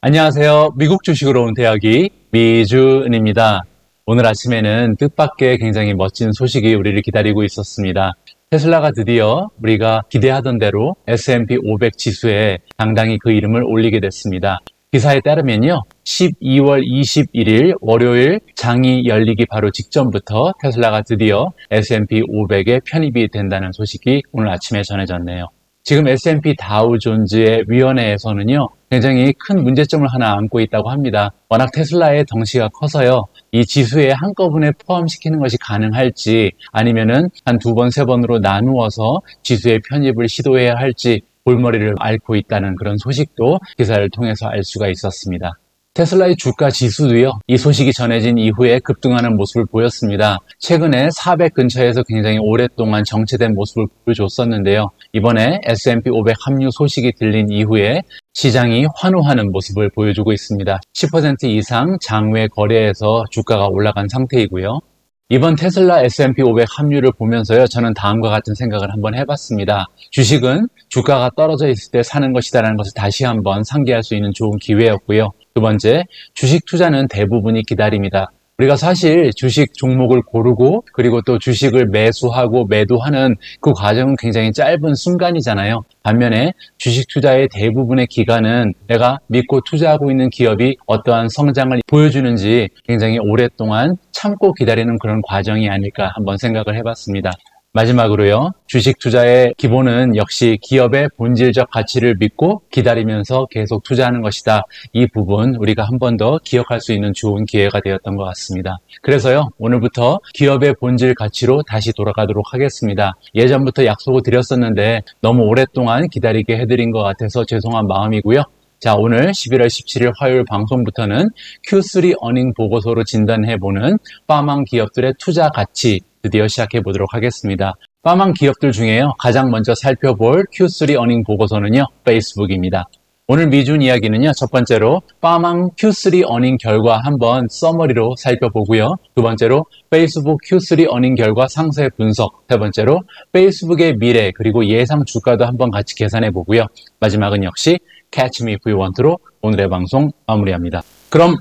안녕하세요. 미국 주식으로 온 대학이 미주은입니다. 오늘 아침에는 뜻밖의 굉장히 멋진 소식이 우리를 기다리고 있었습니다. 테슬라가 드디어 우리가 기대하던 대로 S&P 500 지수에 당당히 그 이름을 올리게 됐습니다. 기사에 따르면요, 12월 21일 월요일 장이 열리기 바로 직전부터 테슬라가 드디어 S&P 500에 편입이 된다는 소식이 오늘 아침에 전해졌네요. 지금 S&P 다우존즈의 위원회에서는요, 굉장히 큰 문제점을 하나 안고 있다고 합니다. 워낙 테슬라의 덩치가 커서요, 이 지수에 한꺼번에 포함시키는 것이 가능할지 아니면은 한 두 번, 세 번으로 나누어서 지수의 편입을 시도해야 할지 골머리를 앓고 있다는 그런 소식도 기사를 통해서 알 수가 있었습니다. 테슬라의 주가 지수도요, 이 소식이 전해진 이후에 급등하는 모습을 보였습니다. 최근에 400 근처에서 굉장히 오랫동안 정체된 모습을 보여줬었는데요. 이번에 S&P 500 합류 소식이 들린 이후에 시장이 환호하는 모습을 보여주고 있습니다. 10% 이상 장외 거래에서 주가가 올라간 상태이고요. 이번 테슬라 S&P 500 합류를 보면서요, 저는 다음과 같은 생각을 한번 해봤습니다. 주식은 주가가 떨어져 있을 때 사는 것이다라는 것을 다시 한번 상기할 수 있는 좋은 기회였고요. 두 번째, 주식 투자는 대부분이 기다립니다. 우리가 사실 주식 종목을 고르고 그리고 또 주식을 매수하고 매도하는 그 과정은 굉장히 짧은 순간이잖아요. 반면에 주식 투자의 대부분의 기간은 내가 믿고 투자하고 있는 기업이 어떠한 성장을 보여주는지 굉장히 오랫동안 참고 기다리는 그런 과정이 아닐까 한번 생각을 해봤습니다. 마지막으로요, 주식 투자의 기본은 역시 기업의 본질적 가치를 믿고 기다리면서 계속 투자하는 것이다. 이 부분 우리가 한 번 더 기억할 수 있는 좋은 기회가 되었던 것 같습니다. 그래서요, 오늘부터 기업의 본질 가치로 다시 돌아가도록 하겠습니다. 예전부터 약속을 드렸었는데 너무 오랫동안 기다리게 해드린 것 같아서 죄송한 마음이고요. 자, 오늘 11월 17일 화요일 방송부터는 Q3 어닝 보고서로 진단해보는 빠망 기업들의 투자 가치 드디어 시작해 보도록 하겠습니다. 빠망 기업들 중에요, 가장 먼저 살펴볼 Q3 어닝 보고서는요, 페이스북입니다. 오늘 미준 이야기는요, 첫 번째로 빠망 Q3 어닝 결과 한번 서머리로 살펴보고요. 두 번째로 페이스북 Q3 어닝 결과 상세 분석, 세 번째로 페이스북의 미래 그리고 예상 주가도 한번 같이 계산해 보고요. 마지막은 역시 Catch Me If You Want로 오늘의 방송 마무리합니다. 그럼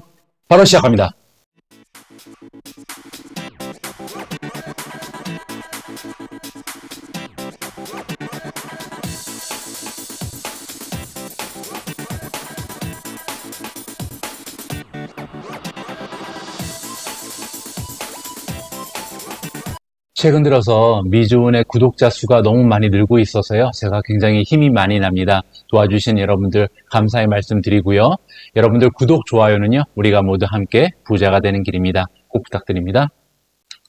바로 시작합니다. 최근 들어서 미주은의 구독자 수가 너무 많이 늘고 있어서요, 제가 굉장히 힘이 많이 납니다. 도와주신 여러분들 감사의 말씀 드리고요. 여러분들 구독, 좋아요는요, 우리가 모두 함께 부자가 되는 길입니다. 꼭 부탁드립니다.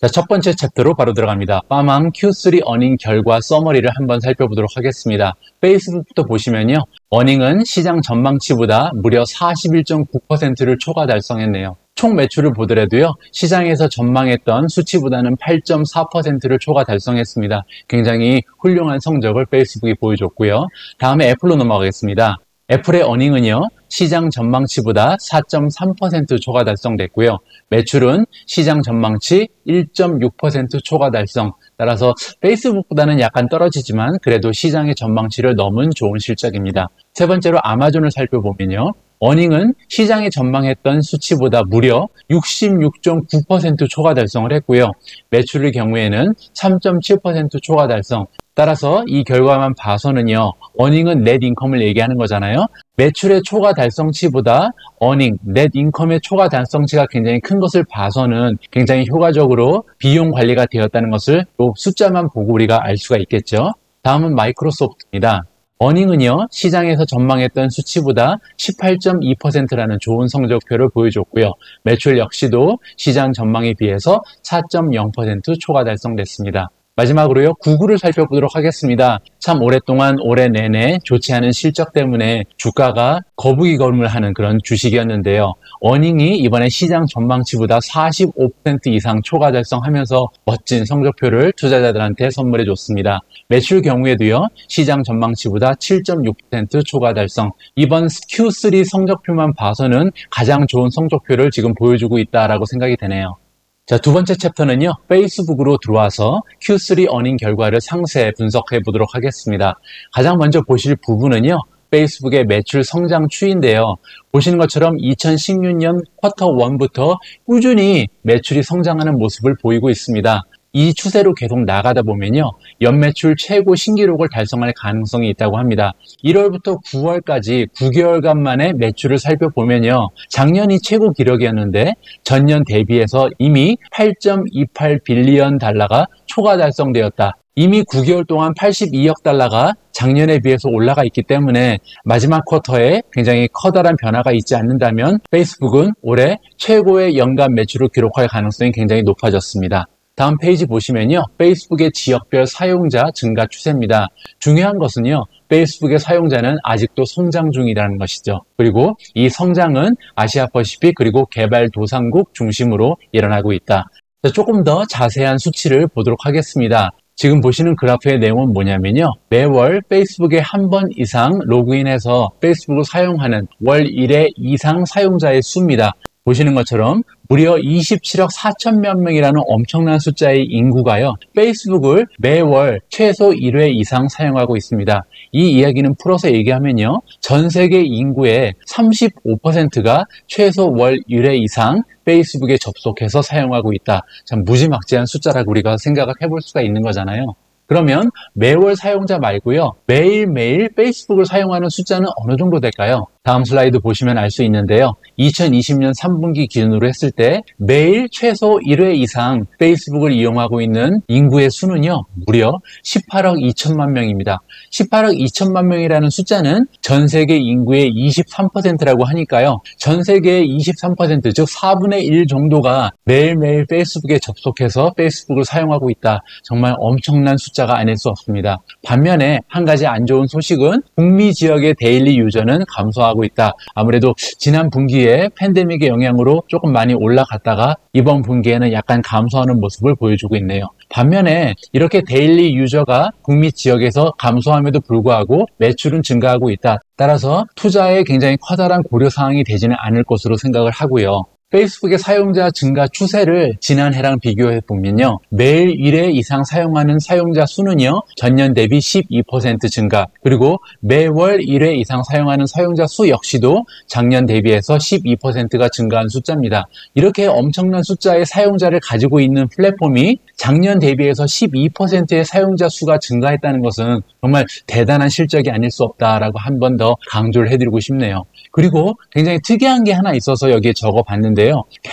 자, 첫 번째 챕터로 바로 들어갑니다. 빠망 Q3 어닝 결과 서머리를 한번 살펴보도록 하겠습니다. 페이스북부터 보시면요, 어닝은 시장 전망치보다 무려 41.9%를 초과 달성했네요. 총 매출을 보더라도요, 시장에서 전망했던 수치보다는 8.4%를 초과 달성했습니다. 굉장히 훌륭한 성적을 페이스북이 보여줬고요. 다음에 애플로 넘어가겠습니다. 애플의 어닝은요, 시장 전망치보다 4.3% 초과 달성됐고요. 매출은 시장 전망치 1.6% 초과 달성. 따라서 페이스북보다는 약간 떨어지지만 그래도 시장의 전망치를 넘은 좋은 실적입니다. 세 번째로 아마존을 살펴보면요, 어닝은 시장이 전망했던 수치보다 무려 66.9% 초과 달성을 했고요. 매출의 경우에는 3.7% 초과 달성. 따라서 이 결과만 봐서는요, 어닝은 넷 인컴을 얘기하는 거잖아요. 매출의 초과 달성치보다 어닝, 넷 인컴의 초과 달성치가 굉장히 큰 것을 봐서는 굉장히 효과적으로 비용 관리가 되었다는 것을 또 숫자만 보고 우리가 알 수가 있겠죠. 다음은 마이크로소프트입니다. 어닝은요, 시장에서 전망했던 수치보다 18.2%라는 좋은 성적표를 보여줬고요. 매출 역시도 시장 전망에 비해서 4.0% 초과 달성됐습니다. 마지막으로요, 구글을 살펴보도록 하겠습니다. 참 오랫동안 올해 내내 좋지 않은 실적 때문에 주가가 거북이 걸음을 하는 그런 주식이었는데요. 어닝이 이번에 시장 전망치보다 45% 이상 초과 달성하면서 멋진 성적표를 투자자들한테 선물해 줬습니다. 매출 경우에도요, 시장 전망치보다 7.6% 초과 달성. 이번 Q3 성적표만 봐서는 가장 좋은 성적표를 지금 보여주고 있다라고 생각이 되네요. 자, 두 번째 챕터는요, 페이스북으로 들어와서 Q3 어닝 결과를 상세 분석해 보도록 하겠습니다. 가장 먼저 보실 부분은요, 페이스북의 매출 성장 추이인데요. 보시는 것처럼 2016년 쿼터 1부터 꾸준히 매출이 성장하는 모습을 보이고 있습니다. 이 추세로 계속 나가다 보면요, 연매출 최고 신기록을 달성할 가능성이 있다고 합니다. 1월부터 9월까지 9개월간 만에 매출을 살펴보면요, 작년이 최고 기록이었는데 전년 대비해서 이미 8.28 빌리언 달러가 초과 달성되었다. 이미 9개월 동안 82억 달러가 작년에 비해서 올라가 있기 때문에 마지막 쿼터에 굉장히 커다란 변화가 있지 않는다면 페이스북은 올해 최고의 연간 매출을 기록할 가능성이 굉장히 높아졌습니다. 다음 페이지 보시면요, 페이스북의 지역별 사용자 증가 추세입니다. 중요한 것은요, 페이스북의 사용자는 아직도 성장 중이라는 것이죠. 그리고 이 성장은 아시아 퍼시픽 그리고 개발도상국 중심으로 일어나고 있다. 조금 더 자세한 수치를 보도록 하겠습니다. 지금 보시는 그래프의 내용은 뭐냐면요, 매월 페이스북에 한 번 이상 로그인해서 페이스북을 사용하는 월 1회 이상 사용자의 수입니다. 보시는 것처럼 무려 27억 4천만 명이라는 엄청난 숫자의 인구가요, 페이스북을 매월 최소 1회 이상 사용하고 있습니다. 이 이야기는 풀어서 얘기하면요, 전 세계 인구의 35%가 최소 월 1회 이상 페이스북에 접속해서 사용하고 있다. 참 무지막지한 숫자라고 우리가 생각을 해볼 수가 있는 거잖아요. 그러면 매월 사용자 말고요, 매일매일 페이스북을 사용하는 숫자는 어느 정도 될까요? 다음 슬라이드 보시면 알 수 있는데요. 2020년 3분기 기준으로 했을 때 매일 최소 1회 이상 페이스북을 이용하고 있는 인구의 수는요, 무려 18억 2천만 명입니다. 18억 2천만 명이라는 숫자는 전 세계 인구의 23%라고 하니까요. 전 세계의 23%, 즉 4분의 1 정도가 매일매일 페이스북에 접속해서 페이스북을 사용하고 있다. 정말 엄청난 숫자가 아닐 수 없습니다. 반면에 한 가지 안 좋은 소식은 북미 지역의 데일리 유저는 감소하고 있다. 아무래도 지난 분기에 팬데믹의 영향으로 조금 많이 올라갔다가 이번 분기에는 약간 감소하는 모습을 보여주고 있네요. 반면에 이렇게 데일리 유저가 북미 지역에서 감소함에도 불구하고 매출은 증가하고 있다. 따라서 투자에 굉장히 커다란 고려사항이 되지는 않을 것으로 생각을 하고요. 페이스북의 사용자 증가 추세를 지난해랑 비교해 보면요, 매일 1회 이상 사용하는 사용자 수는요, 전년 대비 12% 증가, 그리고 매월 1회 이상 사용하는 사용자 수 역시도 작년 대비해서 12%가 증가한 숫자입니다. 이렇게 엄청난 숫자의 사용자를 가지고 있는 플랫폼이 작년 대비해서 12%의 사용자 수가 증가했다는 것은 정말 대단한 실적이 아닐 수 없다라고 한 번 더 강조를 해드리고 싶네요. 그리고 굉장히 특이한 게 하나 있어서 여기에 적어봤는데요.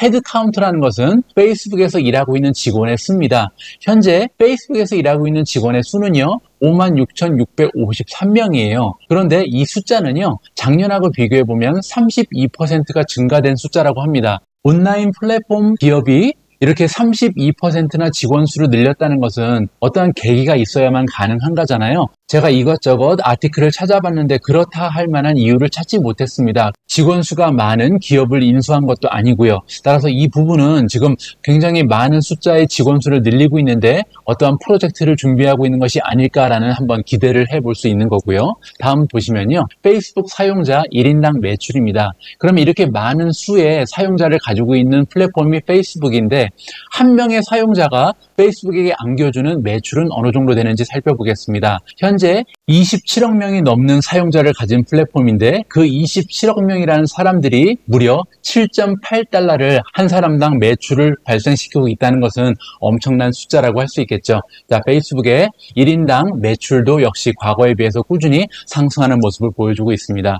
헤드 카운트라는 것은 페이스북에서 일하고 있는 직원의 수입니다. 현재 페이스북에서 일하고 있는 직원의 수는요, 56,653명이에요. 그런데 이 숫자는요, 작년하고 비교해보면 32%가 증가된 숫자라고 합니다. 온라인 플랫폼 기업이 이렇게 32%나 직원 수를 늘렸다는 것은 어떠한 계기가 있어야만 가능한 거잖아요. 제가 이것저것 아티클을 찾아봤는데 그렇다 할 만한 이유를 찾지 못했습니다. 직원 수가 많은 기업을 인수한 것도 아니고요. 따라서 이 부분은 지금 굉장히 많은 숫자의 직원 수를 늘리고 있는데 어떠한 프로젝트를 준비하고 있는 것이 아닐까라는 한번 기대를 해볼 수 있는 거고요. 다음 보시면요, 페이스북 사용자 1인당 매출입니다. 그러면 이렇게 많은 수의 사용자를 가지고 있는 플랫폼이 페이스북인데 한 명의 사용자가 페이스북에게 안겨주는 매출은 어느 정도 되는지 살펴보겠습니다. 현재 27억 명이 넘는 사용자를 가진 플랫폼인데 그 27억 명이라는 사람들이 무려 7.8달러를 한 사람당 매출을 발생시키고 있다는 것은 엄청난 숫자라고 할 수 있겠죠. 자, 페이스북의 1인당 매출도 역시 과거에 비해서 꾸준히 상승하는 모습을 보여주고 있습니다.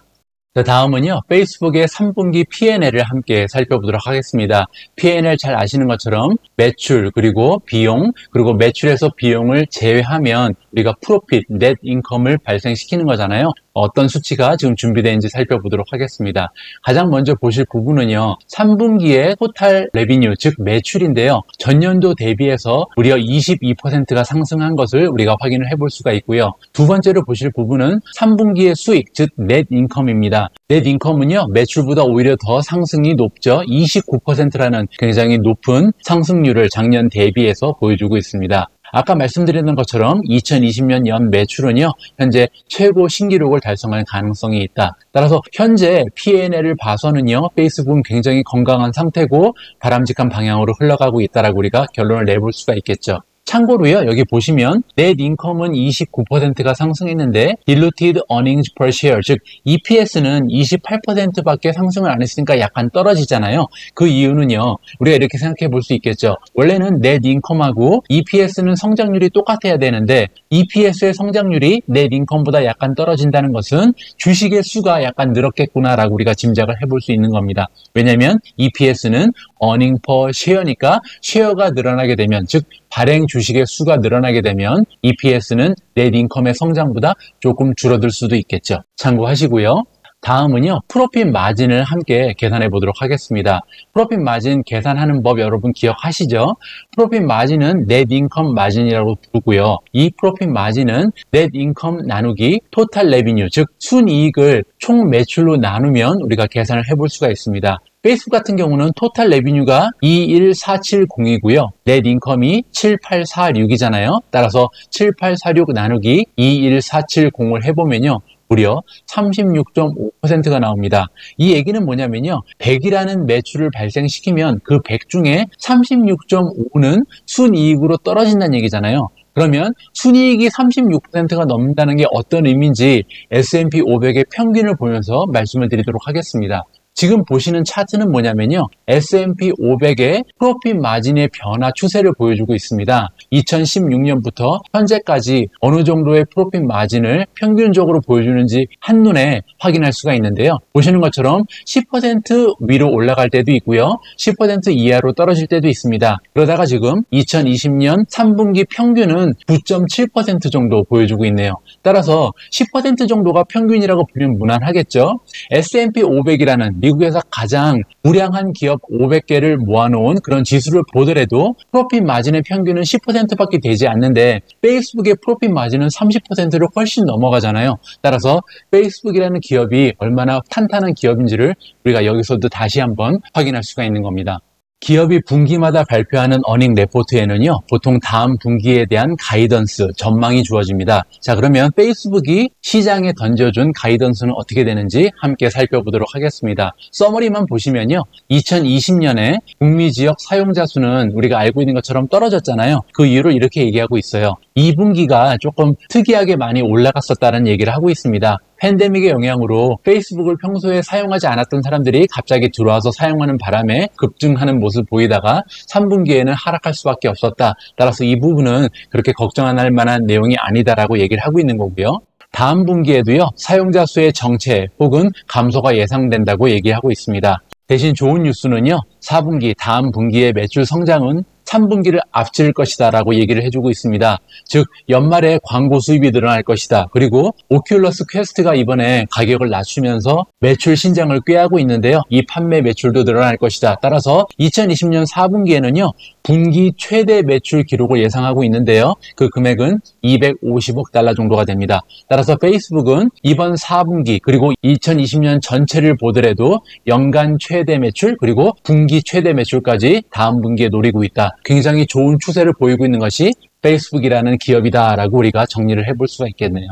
자, 다음은요, 페이스북의 3분기 P&L을 함께 살펴보도록 하겠습니다. P&L 잘 아시는 것처럼 매출, 그리고 비용, 그리고 매출에서 비용을 제외하면 우리가 프로핏, 넷 인컴을 발생시키는 거잖아요. 어떤 수치가 지금 준비되어 있는지 살펴보도록 하겠습니다. 가장 먼저 보실 부분은요, 3분기의 토탈 레비뉴, 즉 매출인데요. 전년도 대비해서 무려 22%가 상승한 것을 우리가 확인을 해볼 수가 있고요. 두 번째로 보실 부분은 3분기의 수익, 즉 넷 인컴입니다. 넷 인컴은요, 매출보다 오히려 더 상승이 높죠. 29%라는 굉장히 높은 상승률을 작년 대비해서 보여주고 있습니다. 아까 말씀드렸던 것처럼 2020년 연 매출은요, 현재 최고 신기록을 달성할 가능성이 있다. 따라서 현재 P&L을 봐서는요, 페이스북은 굉장히 건강한 상태고 바람직한 방향으로 흘러가고 있다라고 우리가 결론을 내볼 수가 있겠죠. 참고로요, 여기 보시면 net income은 29%가 상승했는데 diluted earnings per share, 즉 EPS는 28%밖에 상승을 안 했으니까 약간 떨어지잖아요. 그 이유는요, 우리가 이렇게 생각해 볼 수 있겠죠. 원래는 net income하고 EPS는 성장률이 똑같아야 되는데 EPS의 성장률이 net income보다 약간 떨어진다는 것은 주식의 수가 약간 늘었겠구나라고 우리가 짐작을 해볼 수 있는 겁니다. 왜냐하면 EPS는 earning per share니까 쉐어가 늘어나게 되면, 즉 발행 주식의 수가 늘어나게 되면 EPS는 net income의 성장보다 조금 줄어들 수도 있겠죠. 참고하시고요. 다음은요, 프로핏 마진을 함께 계산해 보도록 하겠습니다. 프로핏 마진 계산하는 법 여러분 기억하시죠? 프로핏 마진은 net income 마진이라고 부르고요. 이 프로핏 마진은 net income 나누기 total revenue, 즉 순이익을 총 매출로 나누면 우리가 계산을 해볼 수가 있습니다. 페이스북 같은 경우는 토탈 레비뉴가 21470이고요. net income이 7846이잖아요. 따라서 7846 나누기 21470을 해보면요, 무려 36.5%가 나옵니다. 이 얘기는 뭐냐면요, 100이라는 매출을 발생시키면 그 100 중에 36.5는 순이익으로 떨어진다는 얘기잖아요. 그러면 순이익이 36%가 넘는다는 게 어떤 의미인지 S&P 500의 평균을 보면서 말씀을 드리도록 하겠습니다. 지금 보시는 차트는 뭐냐면요, S&P 500의 프로핏 마진의 변화 추세를 보여주고 있습니다. 2016년부터 현재까지 어느 정도의 프로핏 마진을 평균적으로 보여주는지 한눈에 확인할 수가 있는데요. 보시는 것처럼 10% 위로 올라갈 때도 있고요, 10% 이하로 떨어질 때도 있습니다. 그러다가 지금 2020년 3분기 평균은 9.7% 정도 보여주고 있네요. 따라서 10% 정도가 평균이라고 보면 무난하겠죠. S&P 500이라는 미국에서 가장 우량한 기업 500개를 모아놓은 그런 지수를 보더라도 프로핏 마진의 평균은 10%밖에 되지 않는데 페이스북의 프로핏 마진은 30%를 훨씬 넘어가잖아요. 따라서 페이스북이라는 기업이 얼마나 탄탄한 기업인지를 우리가 여기서도 다시 한번 확인할 수가 있는 겁니다. 기업이 분기마다 발표하는 어닝 레포트에는요, 보통 다음 분기에 대한 가이던스, 전망이 주어집니다. 자, 그러면 페이스북이 시장에 던져준 가이던스는 어떻게 되는지 함께 살펴보도록 하겠습니다. 서머리만 보시면요, 2020년에 북미 지역 사용자 수는 우리가 알고 있는 것처럼 떨어졌잖아요. 그 이유를 이렇게 얘기하고 있어요. 2분기가 조금 특이하게 많이 올라갔었다는 얘기를 하고 있습니다. 팬데믹의 영향으로 페이스북을 평소에 사용하지 않았던 사람들이 갑자기 들어와서 사용하는 바람에 급증하는 모습을 보이다가 3분기에는 하락할 수밖에 없었다. 따라서 이 부분은 그렇게 걱정할 만한 내용이 아니다라고 얘기를 하고 있는 거고요. 다음 분기에도요, 사용자 수의 정체 혹은 감소가 예상된다고 얘기하고 있습니다. 대신 좋은 뉴스는요, 4분기, 다음 분기의 매출 성장은 3분기를 앞질 것이다 라고 얘기를 해주고 있습니다. 즉 연말에 광고 수입이 늘어날 것이다. 그리고 오큘러스 퀘스트가 이번에 가격을 낮추면서 매출 신장을 꾀하고 있는데요, 이 판매 매출도 늘어날 것이다. 따라서 2020년 4분기에는요 분기 최대 매출 기록을 예상하고 있는데요, 그 금액은 250억 달러 정도가 됩니다. 따라서 페이스북은 이번 4분기 그리고 2020년 전체를 보더라도 연간 최대 매출 그리고 분기 최대 매출까지 다음 분기에 노리고 있다. 굉장히 좋은 추세를 보이고 있는 것이 페이스북이라는 기업이다라고 우리가 정리를 해볼 수가 있겠네요.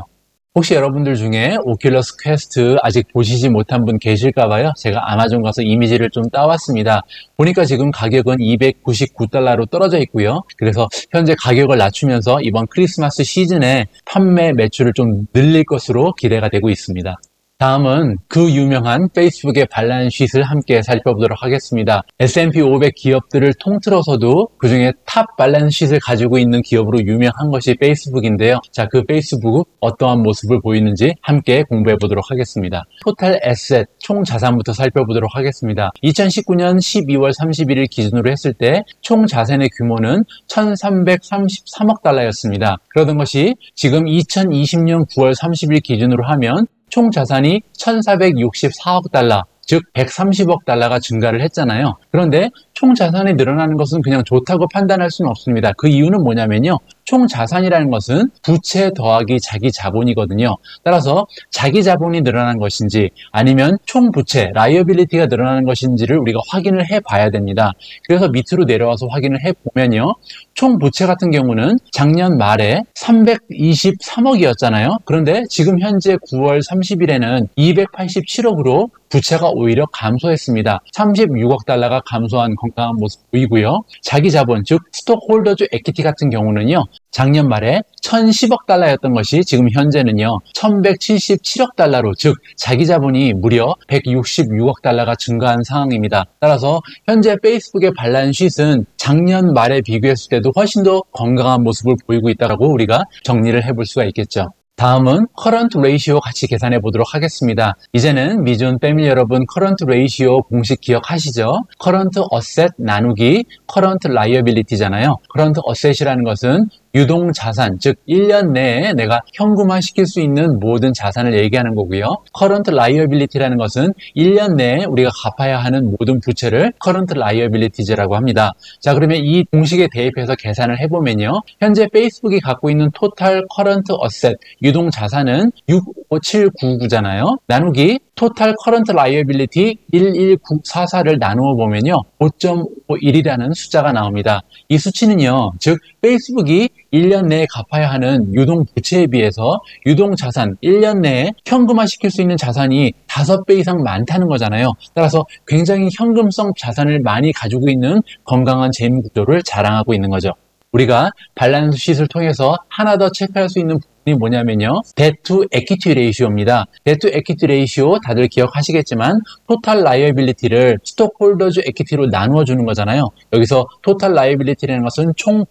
혹시 여러분들 중에 오큘러스 퀘스트 아직 보시지 못한 분 계실까봐요. 제가 아마존 가서 이미지를 좀 따왔습니다. 보니까 지금 가격은 299달러로 떨어져 있고요. 그래서 현재 가격을 낮추면서 이번 크리스마스 시즌에 판매 매출을 좀 늘릴 것으로 기대가 되고 있습니다. 다음은 그 유명한 페이스북의 발란시트를 함께 살펴보도록 하겠습니다. S&P 500 기업들을 통틀어서도 그중에 탑 발란시트를 가지고 있는 기업으로 유명한 것이 페이스북인데요. 자, 그 페이스북은 어떠한 모습을 보이는지 함께 공부해 보도록 하겠습니다. 토탈 에셋, 총 자산부터 살펴보도록 하겠습니다. 2019년 12월 31일 기준으로 했을 때 총 자산의 규모는 1333억 달러였습니다. 그러던 것이 지금 2020년 9월 30일 기준으로 하면 총 자산이 1464억 달러, 즉 130억 달러가 증가를 했잖아요. 그런데 총 자산이 늘어나는 것은 그냥 좋다고 판단할 수는 없습니다. 그 이유는 뭐냐면요, 총 자산이라는 것은 부채 더하기 자기 자본이거든요. 따라서 자기 자본이 늘어난 것인지 아니면 총 부채, 라이어빌리티가 늘어나는 것인지를 우리가 확인을 해봐야 됩니다. 그래서 밑으로 내려와서 확인을 해보면요, 총 부채 같은 경우는 작년 말에 323억이었잖아요. 그런데 지금 현재 9월 30일에는 287억으로 부채가 오히려 감소했습니다. 36억 달러가 감소한 건강한 모습 보이고요. 자기 자본, 즉 스톡홀더즈 에퀴티 같은 경우는요. 작년 말에 1,010억 달러였던 것이 지금 현재는요. 1,177억 달러로, 즉 자기 자본이 무려 166억 달러가 증가한 상황입니다. 따라서 현재 페이스북의 발란스 쉿은 작년 말에 비교했을 때도 훨씬 더 건강한 모습을 보이고 있다고 우리가 정리를 해볼 수가 있겠죠. 다음은 커런트 레이시오 같이 계산해 보도록 하겠습니다. 이제는 미존 패밀리 여러분 커런트 레이시오 공식 기억하시죠? 커런트 어셋 나누기 커런트 라이어빌리티잖아요. 커런트 어셋이라는 것은 유동자산, 즉 1년 내에 내가 현금화시킬 수 있는 모든 자산을 얘기하는 거고요. 커런트 라이어빌리티라는 것은 1년 내에 우리가 갚아야 하는 모든 부채를 커런트 라이어빌리티즈라고 합니다. 자, 그러면 이 공식에 대입해서 계산을 해보면요. 현재 페이스북이 갖고 있는 토탈 커런트 어셋, 유동자산은 65799잖아요. 나누기 토탈 커런트 라이어빌리티 11944를 나누어 보면요. 5.51이라는 숫자가 나옵니다. 이 수치는요. 즉 페이스북이 1년 내에 갚아야 하는 유동 부채에 비해서 유동 자산 1년 내에 현금화시킬 수 있는 자산이 5배 이상 많다는 거잖아요. 따라서 굉장히 현금성 자산을 많이 가지고 있는 건강한 재무 구조를 자랑하고 있는 거죠. 우리가 발란스 쉿을 통해서 하나 더 체크할 수 있는 부분이 뭐냐면요. Debt to Equity Ratio입니다. Debt to Equity Ratio 다들 기억하시겠지만 토탈 라이어빌리티를 스톡홀더즈 에퀴티로 나누어 주는 거잖아요. 여기서 토탈 라이어빌리티라는 것은 총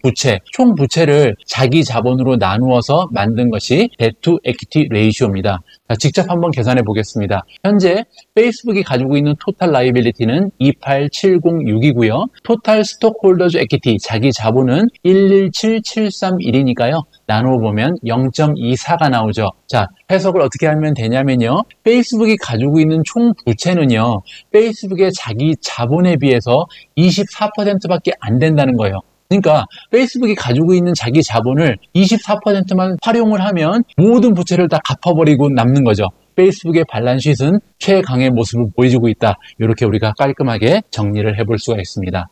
부채를 자기 자본으로 나누어서 만든 것이 Debt to Equity Ratio입니다. 자, 직접 한번 계산해 보겠습니다. 현재 페이스북이 가지고 있는 토탈 라이어빌리티는 28706이고요. 토탈 스톡홀더즈 에퀴티 자기 자본은 117731이니까요. 나누어 보면 0.24가 나오죠. 자, 해석을 어떻게 하면 되냐면요. 페이스북이 가지고 있는 총 부채는요. 페이스북의 자기 자본에 비해서 24%밖에 안 된다는 거예요. 그러니까 페이스북이 가지고 있는 자기 자본을 24%만 활용을 하면 모든 부채를 다 갚아버리고 남는 거죠. 페이스북의 발란스 쉿은 최강의 모습을 보여주고 있다. 이렇게 우리가 깔끔하게 정리를 해볼 수가 있습니다.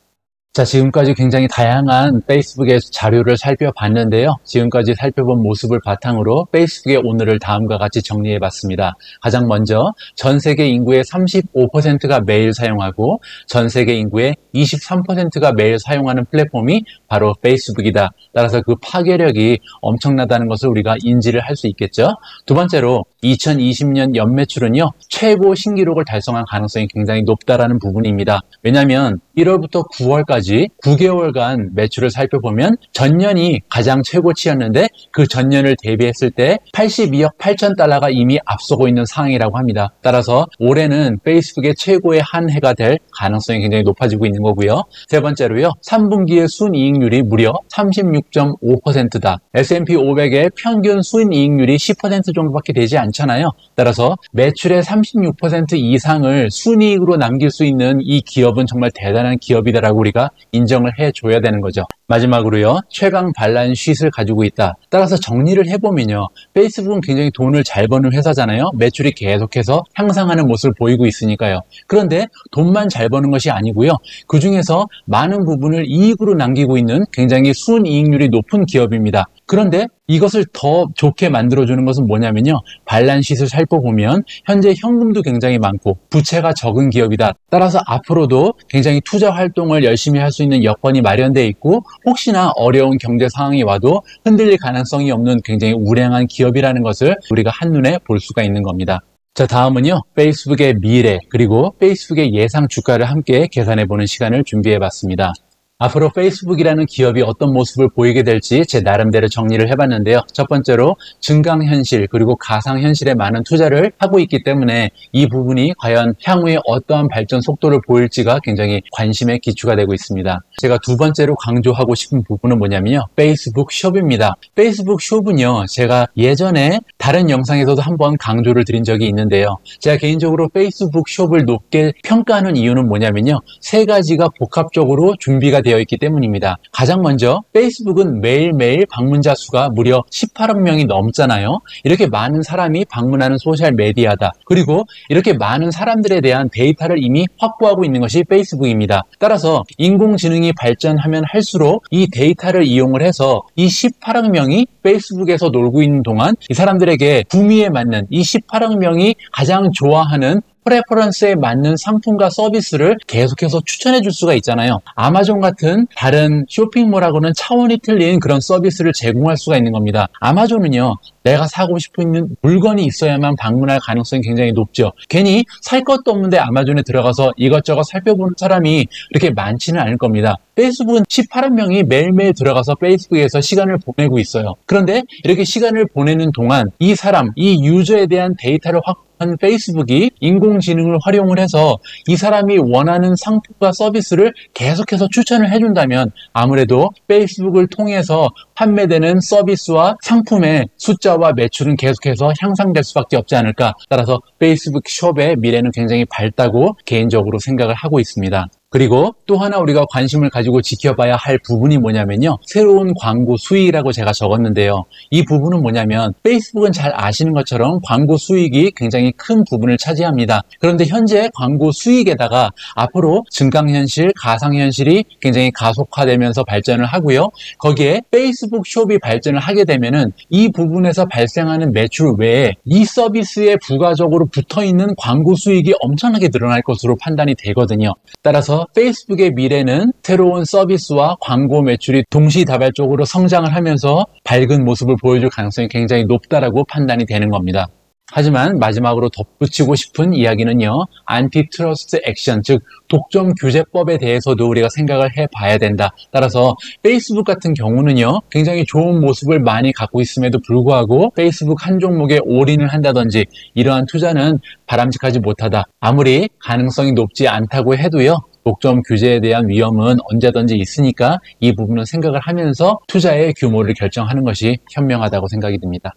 자, 지금까지 굉장히 다양한 페이스북의 자료를 살펴봤는데요. 지금까지 살펴본 모습을 바탕으로 페이스북의 오늘을 다음과 같이 정리해봤습니다. 가장 먼저 전 세계 인구의 35%가 매일 사용하고 전 세계 인구의 23%가 매일 사용하는 플랫폼이 바로 페이스북이다. 따라서 그 파괴력이 엄청나다는 것을 우리가 인지를 할 수 있겠죠. 두 번째로 2020년 연매출은요. 최고 신기록을 달성한 가능성이 굉장히 높다라는 부분입니다. 왜냐하면 1월부터 9월까지 9개월간 매출을 살펴보면 전년이 가장 최고치였는데 그 전년을 대비했을 때 82억 8천 달러가 이미 앞서고 있는 상황이라고 합니다. 따라서 올해는 페이스북의 최고의 한 해가 될 가능성이 굉장히 높아지고 있는 거고요. 세 번째로요. 3분기의 순이익률이 무려 36.5%다. S&P 500의 평균 순이익률이 10% 정도밖에 되지 않잖아요. 따라서 매출의 36% 이상을 순이익으로 남길 수 있는 이 기업은 정말 대단한 기업이다라고 우리가 인정을 해줘야 되는 거죠. 마지막으로요. 최강 발란스 쉿을 가지고 있다. 따라서 정리를 해보면요. 페이스북은 굉장히 돈을 잘 버는 회사잖아요. 매출이 계속해서 향상하는 모습을 보이고 있으니까요. 그런데 돈만 잘 버는 것이 아니고요. 그 중에서 많은 부분을 이익으로 남기고 있는 굉장히 순이익률이 높은 기업입니다. 그런데 이것을 더 좋게 만들어주는 것은 뭐냐면요. 발란스 쉿을 살펴보면 현재 현금도 굉장히 많고 부채가 적은 기업이다. 따라서 앞으로도 굉장히 투자 활동을 열심히 할 수 있는 여건이 마련되어 있고 혹시나 어려운 경제 상황이 와도 흔들릴 가능성이 없는 굉장히 우량한 기업이라는 것을 우리가 한눈에 볼 수가 있는 겁니다. 자, 다음은요. 페이스북의 미래 그리고 페이스북의 예상 주가를 함께 계산해보는 시간을 준비해봤습니다. 앞으로 페이스북이라는 기업이 어떤 모습을 보이게 될지 제 나름대로 정리를 해봤는데요. 첫 번째로 증강현실 그리고 가상현실에 많은 투자를 하고 있기 때문에 이 부분이 과연 향후에 어떠한 발전 속도를 보일지가 굉장히 관심의 기초가 되고 있습니다. 제가 두 번째로 강조하고 싶은 부분은 뭐냐면요. 페이스북 숍입니다. 페이스북 숍은요. 제가 예전에 다른 영상에서도 한번 강조를 드린 적이 있는데요. 제가 개인적으로 페이스북 숍을 높게 평가하는 이유는 뭐냐면요. 세 가지가 복합적으로 준비가 되어 있기 때문입니다. 가장 먼저 페이스북은 매일매일 방문자 수가 무려 18억 명이 넘잖아요. 이렇게 많은 사람이 방문하는 소셜메디어다. 그리고 이렇게 많은 사람들에 대한 데이터를 이미 확보하고 있는 것이 페이스북입니다. 따라서 인공지능이 발전하면 할수록 이 데이터를 이용을 해서 이 18억 명이 페이스북에서 놀고 있는 동안 이 사람들에게 구미에 맞는 이 18억 명이 가장 좋아하는 프레퍼런스에 맞는 상품과 서비스를 계속해서 추천해 줄 수가 있잖아요. 아마존 같은 다른 쇼핑몰하고는 차원이 틀린 그런 서비스를 제공할 수가 있는 겁니다. 아마존은요, 내가 사고 싶은 물건이 있어야만 방문할 가능성이 굉장히 높죠. 괜히 살 것도 없는데 아마존에 들어가서 이것저것 살펴보는 사람이 그렇게 많지는 않을 겁니다. 페이스북은 18억 명이 매일매일 들어가서 페이스북에서 시간을 보내고 있어요. 그런데 이렇게 시간을 보내는 동안 이 사람, 이 유저에 대한 데이터를 확보한 페이스북이 인공지능을 활용을 해서 이 사람이 원하는 상품과 서비스를 계속해서 추천을 해준다면 아무래도 페이스북을 통해서 판매되는 서비스와 상품의 숫자와 매출은 계속해서 향상될 수밖에 없지 않을까. 따라서 페이스북 숍의 미래는 굉장히 밝다고 개인적으로 생각을 하고 있습니다. 그리고 또 하나 우리가 관심을 가지고 지켜봐야 할 부분이 뭐냐면요, 새로운 광고 수익이라고 제가 적었는데요. 이 부분은 뭐냐면 페이스북은 잘 아시는 것처럼 광고 수익이 굉장히 큰 부분을 차지합니다. 그런데 현재 광고 수익에다가 앞으로 증강현실, 가상현실이 굉장히 가속화되면서 발전을 하고요. 거기에 페이스북 숍이 발전을 하게 되면은 이 부분에서 발생하는 매출 외에 이 서비스에 부가적으로 붙어있는 광고 수익이 엄청나게 늘어날 것으로 판단이 되거든요. 따라서 페이스북의 미래는 새로운 서비스와 광고 매출이 동시다발적으로 성장을 하면서 밝은 모습을 보여줄 가능성이 굉장히 높다라고 판단이 되는 겁니다. 하지만 마지막으로 덧붙이고 싶은 이야기는요, 안티트러스트 액션, 즉 독점 규제법에 대해서도 우리가 생각을 해봐야 된다. 따라서 페이스북 같은 경우는요, 굉장히 좋은 모습을 많이 갖고 있음에도 불구하고 페이스북 한 종목에 올인을 한다든지 이러한 투자는 바람직하지 못하다. 아무리 가능성이 높지 않다고 해도요, 독점 규제에 대한 위험은 언제든지 있으니까 이 부분은 생각을 하면서 투자의 규모를 결정하는 것이 현명하다고 생각이 듭니다.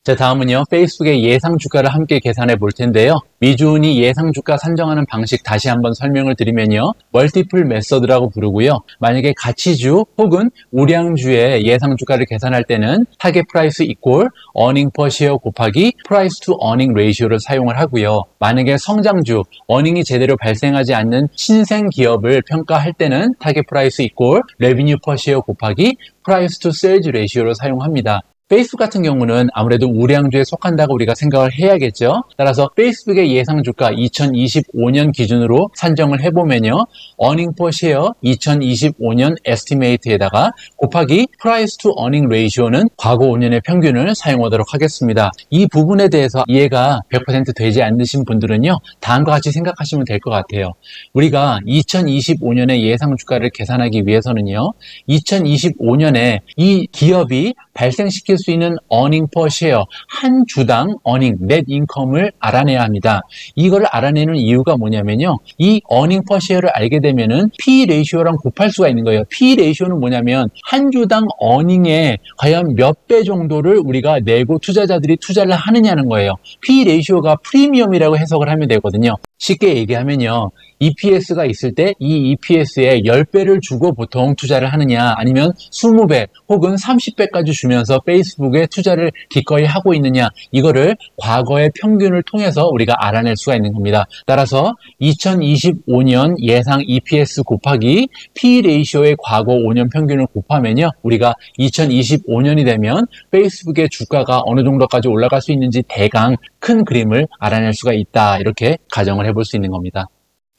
자, 다음은요, 페이스북의 예상 주가를 함께 계산해 볼 텐데요. 미주은이 예상 주가 산정하는 방식 다시 한번 설명을 드리면요, 멀티플 메서드라고 부르고요. 만약에 가치주 혹은 우량주의 예상 주가를 계산할 때는 타겟 프라이스 이퀄 어닝 퍼 쉐어 곱하기 프라이스 투 어닝 레이시오를 사용을 하고요. 만약에 성장주, 어닝이 제대로 발생하지 않는 신생 기업을 평가할 때는 타겟 프라이스 이퀄 레비뉴 퍼 쉐어 곱하기 프라이스 투 세일즈 레이시오를 사용합니다. 페이스북 같은 경우는 아무래도 우량주에 속한다고 우리가 생각을 해야겠죠. 따라서 페이스북의 예상 주가 2025년 기준으로 산정을 해보면요, 어닝 퍼 쉐어 2025년 에스티메이트에다가 곱하기 프라이스 투 어닝 레이시오는 과거 5년의 평균을 사용하도록 하겠습니다. 이 부분에 대해서 이해가 100% 되지 않으신 분들은요, 다음과 같이 생각하시면 될 것 같아요. 우리가 2025년의 예상 주가를 계산하기 위해서는요, 2025년에 이 기업이 발생시킬 수 있는 어닝 퍼 쉐어, 한 주당 어닝, 넷 인컴을 알아내야 합니다. 이걸 알아내는 이유가 뭐냐면요, 이 어닝 퍼 쉐어를 알게 되면은 P 레이시오랑 곱할 수가 있는 거예요. P 레이시오는 뭐냐면 한 주당 어닝에 과연 몇 배 정도를 우리가 내고 투자자들이 투자를 하느냐는 거예요. P 레이시오가 프리미엄이라고 해석을 하면 되거든요. 쉽게 얘기하면요, EPS가 있을 때 이 EPS에 10배를 주고 보통 투자를 하느냐, 아니면 20배 혹은 30배까지 주면서 페이스북에 투자를 기꺼이 하고 있느냐, 이거를 과거의 평균을 통해서 우리가 알아낼 수가 있는 겁니다. 따라서 2025년 예상 EPS 곱하기 P 레이시오의 과거 5년 평균을 곱하면요, 우리가 2025년이 되면 페이스북의 주가가 어느 정도까지 올라갈 수 있는지 대강 큰 그림을 알아낼 수가 있다, 이렇게 가정을 해볼 수 있는 겁니다.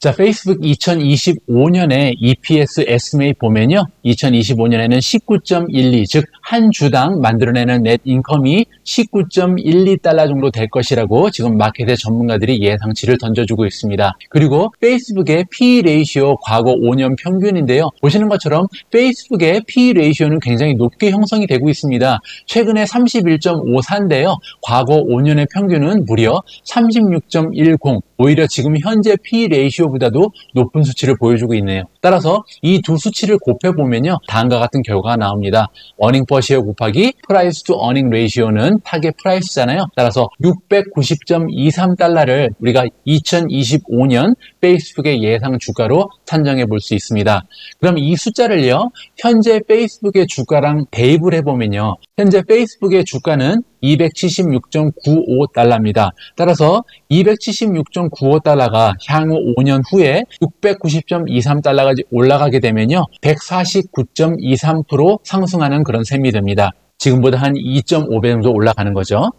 자, 페이스북 2025년에 EPS 에스티메이트 보면요, 2025년에는 19.12, 즉 한 주당 만들어내는 넷 인컴이 19.12달러 정도 될 것이라고 지금 마켓의 전문가들이 예상치를 던져주고 있습니다. 그리고 페이스북의 P 레이시오 과거 5년 평균인데요, 보시는 것처럼 페이스북의 P 레이시오는 굉장히 높게 형성이 되고 있습니다. 최근에 31.54인데요, 과거 5년의 평균은 무려 36.10, 오히려 지금 현재 P 레이시오보다도 높은 수치를 보여주고 있네요. 따라서 이 두 수치를 곱해보면요, 다음과 같은 결과가 나옵니다. 어닝 퍼 쉐어 곱하기 프라이스 투 어닝 레이시오는 타겟 프라이스잖아요. 따라서 690.23달러를 우리가 2025년 페이스북의 예상 주가로 산정해 볼 수 있습니다. 그럼 이 숫자를요, 현재 페이스북의 주가랑 대입을 해보면요, 현재 페이스북의 주가는 276.95달러입니다. 따라서 276.95달러가 향후 5년 후에 690.23달러까지 올라가게 되면요, 149.23% 상승하는 그런 셈이 됩니다. 지금보다 한 2.5배 정도 올라가는 거죠.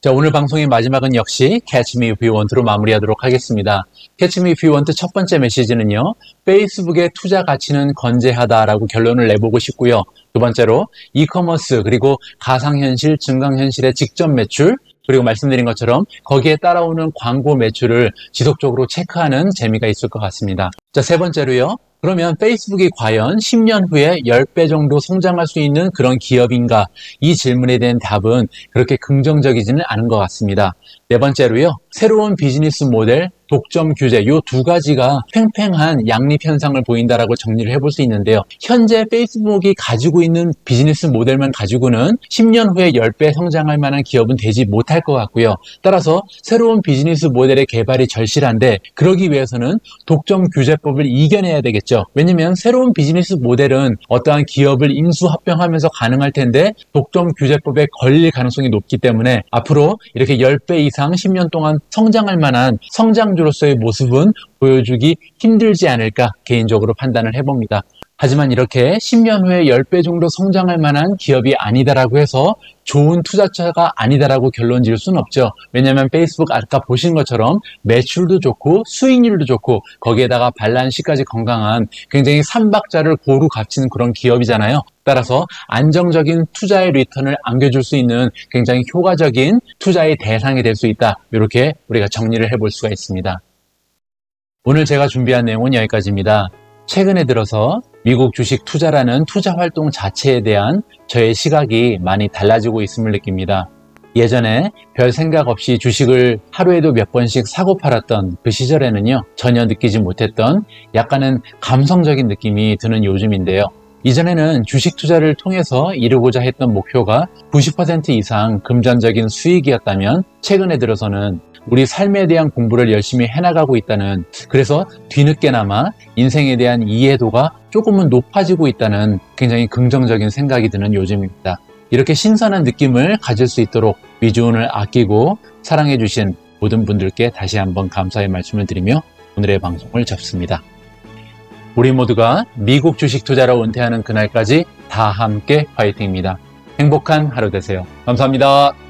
자, 오늘 방송의 마지막은 역시 Catch Me If You Want로 마무리하도록 하겠습니다. Catch Me If You Want 첫 번째 메시지는요. 페이스북의 투자 가치는 건재하다라고 결론을 내보고 싶고요. 두 번째로 이커머스 그리고 가상현실, 증강현실의 직접 매출 그리고 말씀드린 것처럼 거기에 따라오는 광고 매출을 지속적으로 체크하는 재미가 있을 것 같습니다. 자, 세 번째로요. 그러면 페이스북이 과연 10년 후에 10배 정도 성장할 수 있는 그런 기업인가? 이 질문에 대한 답은 그렇게 긍정적이지는 않은 것 같습니다. 네 번째로요. 새로운 비즈니스 모델, 독점 규제 이 두 가지가 팽팽한 양립 현상을 보인다라고 정리를 해볼 수 있는데요. 현재 페이스북이 가지고 있는 비즈니스 모델만 가지고는 10년 후에 10배 성장할 만한 기업은 되지 못할 것 같고요. 따라서 새로운 비즈니스 모델의 개발이 절실한데 그러기 위해서는 독점 규제법을 이겨내야 되겠죠. 왜냐하면 새로운 비즈니스 모델은 어떠한 기업을 인수합병하면서 가능할 텐데 독점 규제법에 걸릴 가능성이 높기 때문에 앞으로 이렇게 10배 이상 10년 동안 성장할 만한 성장주로서의 모습은 보여주기 힘들지 않을까 개인적으로 판단을 해봅니다. 하지만 이렇게 10년 후에 10배 정도 성장할 만한 기업이 아니다라고 해서 좋은 투자처가 아니다라고 결론 지을 수는 없죠. 왜냐하면 페이스북 아까 보신 것처럼 매출도 좋고 수익률도 좋고 거기에다가 밸런스까지 건강한 굉장히 삼박자를 고루 갖춘 그런 기업이잖아요. 따라서 안정적인 투자의 리턴을 안겨줄 수 있는 굉장히 효과적인 투자의 대상이 될 수 있다. 이렇게 우리가 정리를 해볼 수가 있습니다. 오늘 제가 준비한 내용은 여기까지입니다. 최근에 들어서 미국 주식 투자라는 투자 활동 자체에 대한 저의 시각이 많이 달라지고 있음을 느낍니다. 예전에 별 생각 없이 주식을 하루에도 몇 번씩 사고 팔았던 그 시절에는요, 전혀 느끼지 못했던 약간은 감성적인 느낌이 드는 요즘인데요. 이전에는 주식 투자를 통해서 이루고자 했던 목표가 90% 이상 금전적인 수익이었다면 최근에 들어서는 우리 삶에 대한 공부를 열심히 해나가고 있다는, 그래서 뒤늦게나마 인생에 대한 이해도가 조금은 높아지고 있다는 굉장히 긍정적인 생각이 드는 요즘입니다. 이렇게 신선한 느낌을 가질 수 있도록 미주운을 아끼고 사랑해주신 모든 분들께 다시 한번 감사의 말씀을 드리며 오늘의 방송을 접습니다. 우리 모두가 미국 주식 투자로 은퇴하는 그날까지 다 함께 파이팅입니다. 행복한 하루 되세요. 감사합니다.